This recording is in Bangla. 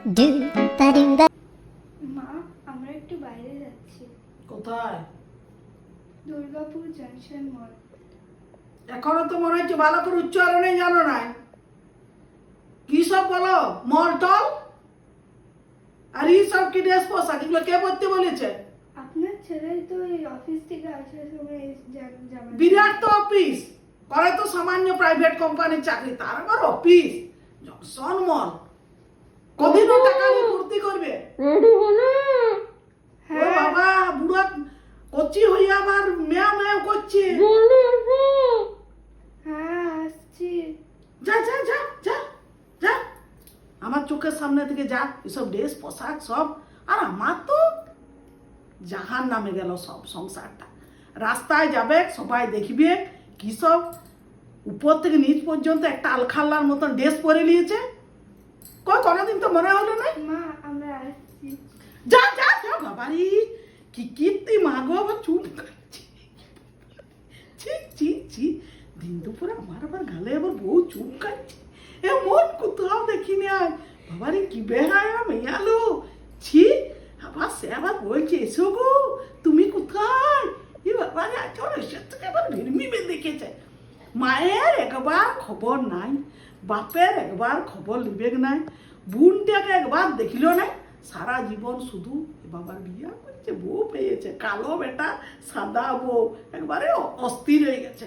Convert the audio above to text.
do ba do ba. মা আমরা একটু বাইরে যাচ্ছি। কোথায়? Durgapur junction mall. এখনো তো মনে হচ্ছে ভালো করে উচ্চারণে জানো না। কি সব বলো? মল টল আর এই সব কি ড্রেস পোশাক এগুলো কে পরতে বলেছে? আপনার ছেলেই তো এই অফিস থেকে আসার সময় এই জামা। বিরাট তো অফিস করে, তো সামান্য প্রাইভেট কোম্পানির চাকরি, তার আবার অফিস জংশন মল। কদিনও টাকা নিয়ে ফুর্তি করবে? ও হ্যাঁ বাবা, বুড়া কচি হয়ে আবার মেয়া মেয়া করছে। হ্যাঁ আসছি। যা যা যা যা যা, আমার চোখের সামনে থেকে যা। এসব ড্রেস পোশাক সব, আর আমার তো জাহান নামে গেল সব সংসারটা। রাস্তায় যাবে সবাই দেখবে কি সব উপর থেকে নিচ পর্যন্ত একটা আলখাল্লার মতন ড্রেস পরে নিয়েছে। কোনোদিন তো মনে হলো না। মা আমরা আসছি। যা যা যা বাবারি, কি কীর্তি মাগো, আবার চুল কাটছে। ছি ছি ছি, দিন দুপুরে আমার আবার গালে আবার বউ চুল কাটছে। এমন কোথাও দেখিনি আর। বাবারি কি বেহায়া মেয়ালো। ছি, আবার সে আবার বলছে এসো গো তুমি কোথায়। এ বাবারে আচরণ থেকে আবার ভিড়মিবে দেখেছে। মায়ের একবার খবর নাই, বাপের একবার খবর লিবে নাই, বোনটাকে একবার দেখিল নাই। সারা জীবন শুধু বাবার বিয়া করছে, বউ পেয়েছে, কালো বেটা সাদা বউ, একবারে অস্থির হয়ে গেছে।